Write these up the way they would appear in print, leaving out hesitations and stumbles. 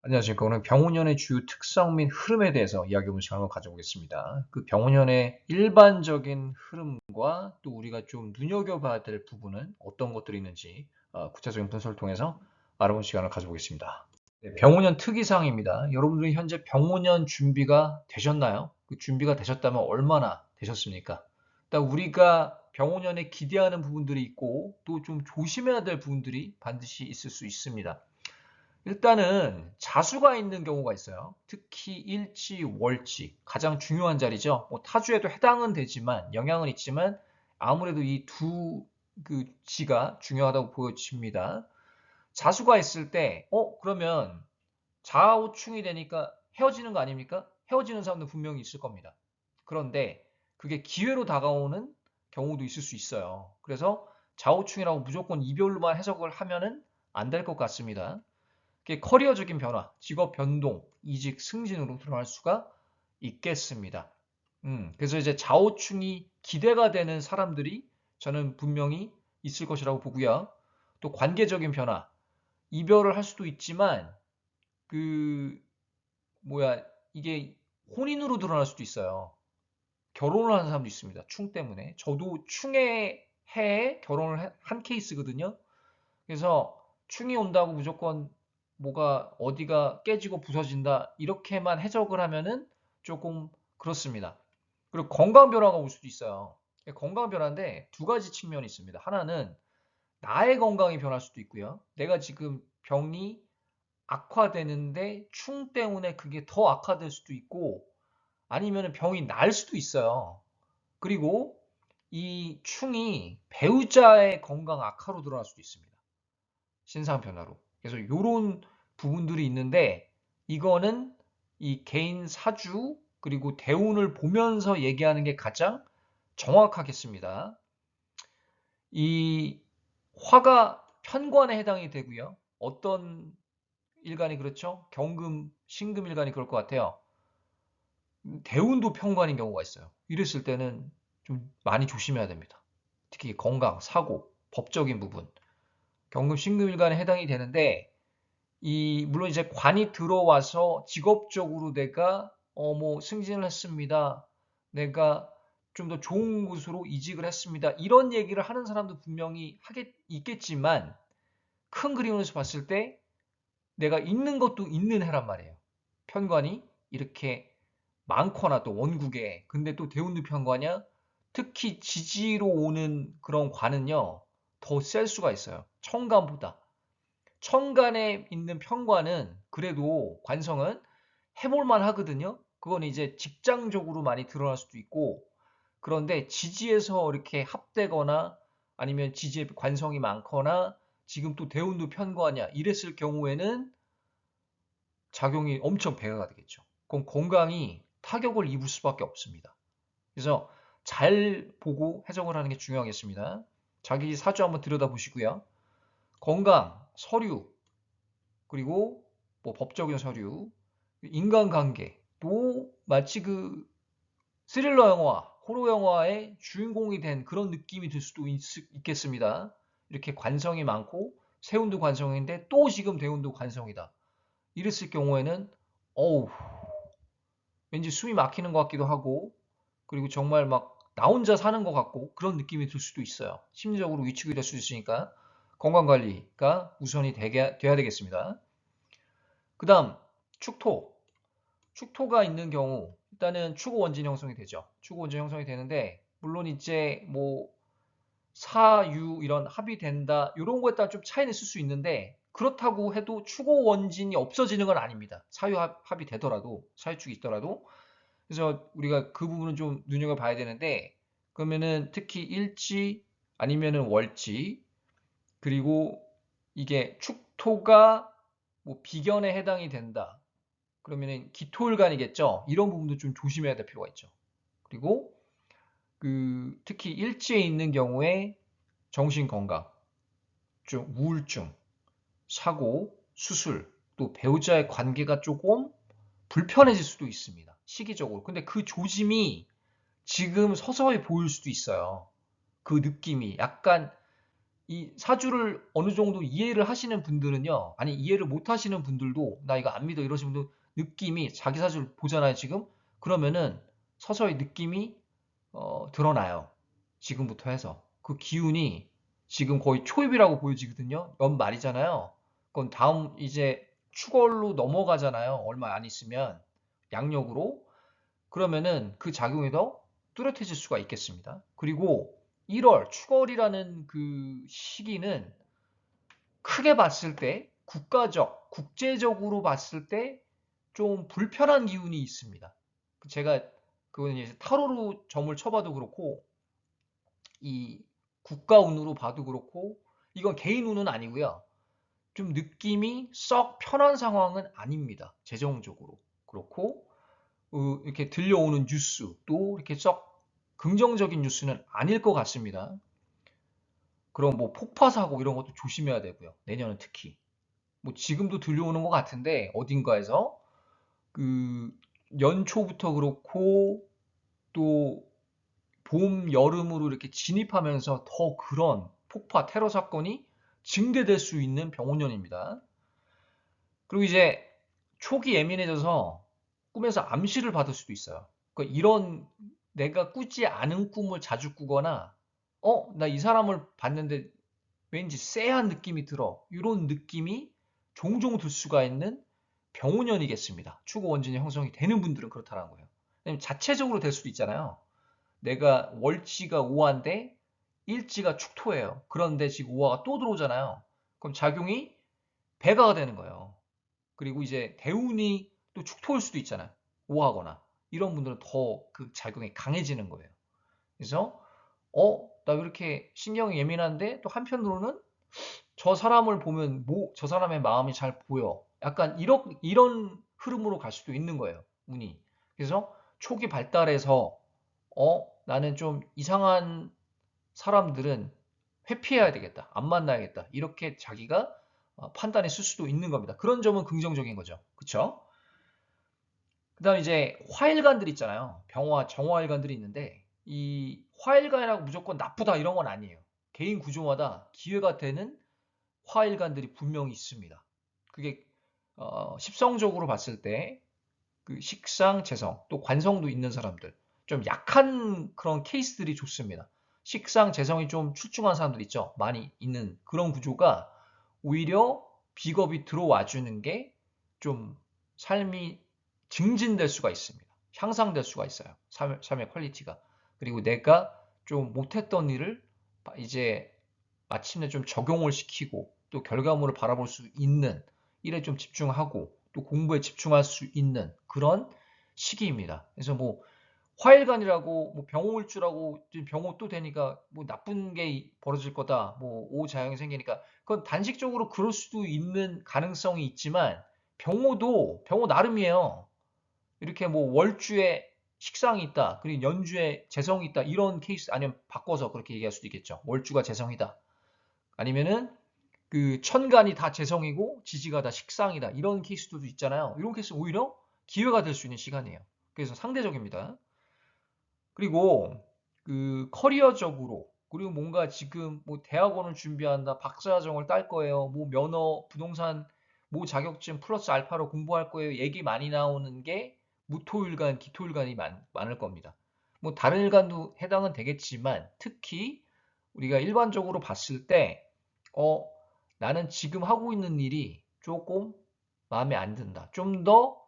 안녕하십니까. 오늘 병원연의 주요 특성 및 흐름에 대해서 이야기해보는 시간을 가져보겠습니다. 그 병원연의 일반적인 흐름과 또 우리가 좀 눈여겨봐야 될 부분은 어떤 것들이 있는지 구체적인 분석을 통해서 알아보는 시간을 가져보겠습니다. 네, 병원연 특이사항입니다. 여러분들이 현재 병원연 준비가 되셨나요? 그 준비가 되셨다면 얼마나 되셨습니까? 일단 우리가 병원연에 기대하는 부분들이 있고 또 좀 조심해야 될 부분들이 반드시 있을 수 있습니다. 일단은 자수가 있는 경우가 있어요. 특히 일지, 월지 가장 중요한 자리죠. 뭐 타주에도 해당은 되지만 영향은 있지만 아무래도 이 두 그 지가 중요하다고 보여집니다. 자수가 있을 때 그러면 좌우충이 되니까 헤어지는 거 아닙니까? 헤어지는 사람도 분명히 있을 겁니다. 그런데 그게 기회로 다가오는 경우도 있을 수 있어요. 그래서 좌우충이라고 무조건 이별로만 해석을 하면은 안 될 것 같습니다. 커리어적인 변화, 직업 변동, 이직 승진으로 드러날 수가 있겠습니다. 그래서 이제 좌우충이 기대가 되는 사람들이 저는 분명히 있을 것이라고 보고요. 또 관계적인 변화, 이별을 할 수도 있지만 그 뭐야 이게 혼인으로 드러날 수도 있어요. 결혼을 하는 사람도 있습니다. 충 때문에. 저도 충의 해에 결혼을 한 케이스거든요. 그래서 충이 온다고 무조건 뭐가 어디가 깨지고 부서진다 이렇게만 해석을 하면은 조금 그렇습니다. 그리고 건강 변화가 올 수도 있어요. 건강 변화인데 두 가지 측면이 있습니다. 하나는 나의 건강이 변할 수도 있고요. 내가 지금 병이 악화되는데 충 때문에 그게 더 악화될 수도 있고 아니면 병이 날 수도 있어요. 그리고 이 충이 배우자의 건강 악화로 드러날 수도 있습니다. 신상 변화로. 그래서 이런 부분들이 있는데 이거는 이 개인 사주 그리고 대운을 보면서 얘기하는 게 가장 정확하겠습니다. 이 화가 편관에 해당이 되고요. 어떤 일간이 그렇죠? 경금, 신금 일간이 그럴 것 같아요. 대운도 편관인 경우가 있어요. 이랬을 때는 좀 많이 조심해야 됩니다. 특히 건강, 사고, 법적인 부분, 경금, 신금 일간에 해당이 되는데 물론 이제 관이 들어와서 직업적으로 내가 뭐 승진을 했습니다. 내가 좀 더 좋은 곳으로 이직을 했습니다. 이런 얘기를 하는 사람도 분명히 있겠지만 큰 그림에서 봤을 때 내가 있는 것도 있는 해란 말이에요. 편관이 이렇게 많거나 또 원국에 근데 또 대운도 편관이야. 특히 지지로 오는 그런 관은요. 더 셀 수가 있어요. 천간보다. 천간에 있는 편관은 그래도 관성은 해볼만 하거든요. 그건 이제 직장적으로 많이 드러날 수도 있고 그런데 지지에서 이렇게 합되거나 아니면 지지에 관성이 많거나 지금 또 대운도 편관이야 이랬을 경우에는 작용이 엄청 배가가 되겠죠. 그럼 건강이 타격을 입을 수밖에 없습니다. 그래서 잘 보고 해석을 하는 게 중요하겠습니다. 자기 사주 한번 들여다보시고요. 건강, 서류, 그리고 뭐 법적인 서류, 인간관계, 또 마치 그 스릴러 영화, 호러 영화의 주인공이 된 그런 느낌이 들 수도 있겠습니다. 이렇게 관성이 많고 세운도 관성인데 또 지금 대운도 관성이다. 이랬을 경우에는 어우 왠지 숨이 막히는 것 같기도 하고 그리고 정말 막 나 혼자 사는 것 같고 그런 느낌이 들 수도 있어요. 심리적으로 위축이 될 수 있으니까 건강관리가 우선이 돼야 되겠습니다. 그 다음 축토. 축토가 있는 경우 일단은 추구 원진 형성이 되죠. 추구 원진 형성이 되는데 물론 이제 뭐 사유 이런 합이 된다 이런 거에 따라 좀 차이는 있을 수 있는데 그렇다고 해도 추구 원진이 없어지는 건 아닙니다. 사유 합이 되더라도 사유축이 있더라도 그래서 우리가 그 부분은 좀 눈여겨봐야 되는데 그러면은 특히 일지 아니면은 월지 그리고 이게 축토가 뭐 비견에 해당이 된다. 그러면은 기토일간이겠죠. 이런 부분도 좀 조심해야 될 필요가 있죠. 그리고 그 특히 일지에 있는 경우에 정신 건강, 좀 우울증, 사고, 수술, 또 배우자의 관계가 조금 불편해질 수도 있습니다. 시기적으로. 근데 그 조짐이 지금 서서히 보일 수도 있어요. 그 느낌이 약간 이 사주를 어느 정도 이해를 하시는 분들은요, 아니 이해를 못 하시는 분들도 나 이거 안 믿어 이러시는 분들 느낌이 자기 사주를 보잖아요 지금. 그러면은 서서히 느낌이 드러나요. 지금부터 해서 그 기운이 지금 거의 초입이라고 보여지거든요. 연말이잖아요. 그럼 다음 이제 축월로 넘어가잖아요. 얼마 안 있으면 양력으로. 그러면은 그 작용이 더 뚜렷해질 수가 있겠습니다. 그리고 1월 축월이라는 그 시기는 크게 봤을 때 국가적, 국제적으로 봤을 때 좀 불편한 기운이 있습니다. 제가 그건 이제 타로로 점을 쳐봐도 그렇고 이 국가 운으로 봐도 그렇고 이건 개인 운은 아니고요. 좀 느낌이 썩 편한 상황은 아닙니다. 재정적으로. 그렇고 이렇게 들려오는 뉴스 또 이렇게 썩 긍정적인 뉴스는 아닐 것 같습니다. 그럼 뭐 폭파 사고 이런 것도 조심해야 되고요. 내년은 특히. 뭐 지금도 들려오는 것 같은데 어딘가에서 그 연초부터 그렇고 또 봄, 여름으로 이렇게 진입하면서 더 그런 폭파, 테러 사건이 증대될 수 있는 병원년입니다. 그리고 이제 초기 예민해져서 꿈에서 암시를 받을 수도 있어요. 그러니까 이런 내가 꾸지 않은 꿈을 자주 꾸거나, 나 이 사람을 봤는데 왠지 쎄한 느낌이 들어. 이런 느낌이 종종 들 수가 있는 병운년이겠습니다. 추구 원진이 형성이 되는 분들은 그렇다는 거예요. 왜냐면 자체적으로 될 수도 있잖아요. 내가 월지가 오화인데 일지가 축토예요. 그런데 지금 오화가 또 들어오잖아요. 그럼 작용이 배가가 되는 거예요. 그리고 이제 대운이 또 축토일 수도 있잖아요. 오하거나 이런 분들은 더 그 작용이 강해지는 거예요. 그래서 나 왜 이렇게 신경이 예민한데 또 한편으로는 저 사람을 보면 저 사람의 마음이 잘 보여. 약간 이런 흐름으로 갈 수도 있는 거예요. 운이. 그래서 초기 발달해서 나는 좀 이상한 사람들은 회피해야 되겠다. 안 만나야겠다. 이렇게 자기가 판단했을 수도 있는 겁니다. 그런 점은 긍정적인 거죠. 그쵸? 그 다음에 이제 화일관들 있잖아요. 병화, 정화일관들이 있는데 이 화일관이라고 무조건 나쁘다 이런 건 아니에요. 개인 구조마다 기회가 되는 화일관들이 분명히 있습니다. 그게 십성적으로 봤을 때 그 식상, 재성, 또 관성도 있는 사람들 좀 약한 그런 케이스들이 좋습니다. 식상, 재성이 좀 출중한 사람들 있죠. 많이 있는 그런 구조가 오히려 비겁이 들어와 주는 게 좀 삶이 증진될 수가 있습니다. 향상될 수가 있어요. 삶의 퀄리티가. 그리고 내가 좀 못했던 일을 이제 마침내 좀 적용을 시키고 또 결과물을 바라볼 수 있는 일에 좀 집중하고 또 공부에 집중할 수 있는 그런 시기입니다. 그래서 뭐 화일관이라고 뭐 병호일주라고 병호 또 되니까 뭐 나쁜 게 벌어질 거다. 뭐 오자영이 생기니까 그건 단식적으로 그럴 수도 있는 가능성이 있지만 병호 나름이에요. 이렇게 뭐 월주에 식상이 있다. 그리고 연주에 재성이 있다. 이런 케이스 아니면 바꿔서 그렇게 얘기할 수도 있겠죠. 월주가 재성이다. 아니면은 그 천간이 다 재성이고 지지가 다 식상이다. 이런 케이스도 있잖아요. 이런 케이스 오히려 기회가 될 수 있는 시간이에요. 그래서 상대적입니다. 그리고 그 커리어적으로 그리고 뭔가 지금 뭐 대학원을 준비한다. 박사과정을 딸 거예요. 뭐 면허, 부동산, 뭐 자격증 플러스 알파로 공부할 거예요. 얘기 많이 나오는 게 무토일간, 기토일간이 많을 겁니다. 뭐 다른 일간도 해당은 되겠지만 특히 우리가 일반적으로 봤을 때 어, 나는 지금 하고 있는 일이 조금 마음에 안 든다. 좀 더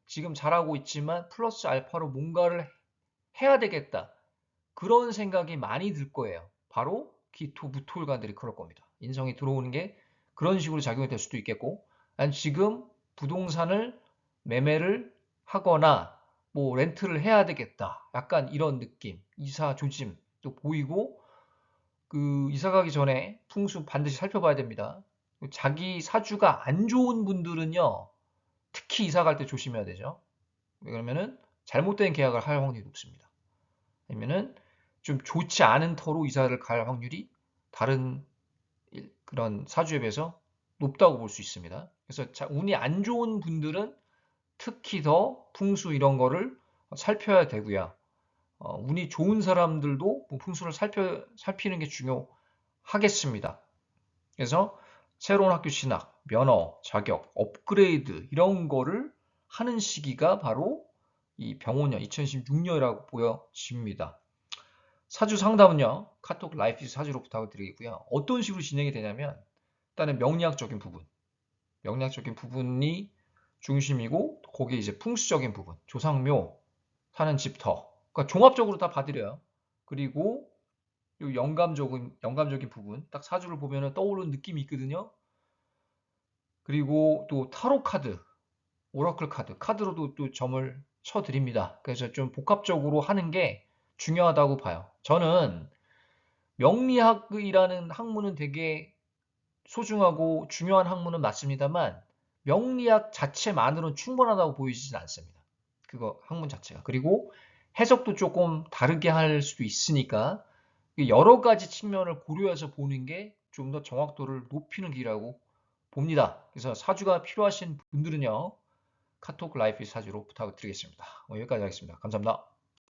지금 잘하고 있지만 플러스 알파로 뭔가를 해야 되겠다. 그런 생각이 많이 들 거예요. 바로 기토, 무토일관들이 그럴 겁니다. 인성이 들어오는 게 그런 식으로 작용이 될 수도 있겠고, 난 지금 부동산을 매매를 하거나 뭐 렌트를 해야 되겠다. 약간 이런 느낌, 이사 조짐도 보이고, 그 이사 가기 전에 풍수 반드시 살펴봐야 됩니다. 자기 사주가 안 좋은 분들은요, 특히 이사 갈 때 조심해야 되죠. 왜 그러면은 잘못된 계약을 할 확률이 높습니다. 아니면은 좀 좋지 않은 터로 이사를 갈 확률이 다른 그런 사주에 비해서 높다고 볼 수 있습니다. 그래서 운이 안 좋은 분들은 특히 더 풍수 이런 거를 살펴야 되고요. 운이 좋은 사람들도 뭐 풍수를 살피는 게 중요하겠습니다. 그래서 새로운 학교 진학, 면허, 자격, 업그레이드 이런 거를 하는 시기가 바로 이 병원년 2016년이라고 보여집니다. 사주 상담은요, 카톡 라이프 사주로 부탁을 드리고요. 어떤 식으로 진행이 되냐면 일단은 명리학적인 부분이 중심이고 거기에 이제 풍수적인 부분, 조상묘, 사는 집터, 그러니까 종합적으로 다 봐드려요. 그리고 요 영감적인 부분, 딱 사주를 보면은 떠오르는 느낌이 있거든요. 그리고 또 타로 카드, 오라클 카드로도 또 점을 쳐드립니다. 그래서 좀 복합적으로 하는 게 중요하다고 봐요. 저는 명리학이라는 학문은 되게 소중하고 중요한 학문은 맞습니다만 명리학 자체만으로는 충분하다고 보이지는 않습니다. 그거 학문 자체가. 그리고 해석도 조금 다르게 할 수도 있으니까 여러 가지 측면을 고려해서 보는 게 좀 더 정확도를 높이는 길이라고 봅니다. 그래서 사주가 필요하신 분들은요. 카톡 라이프 사주로 부탁드리겠습니다. 여기까지 하겠습니다. 감사합니다.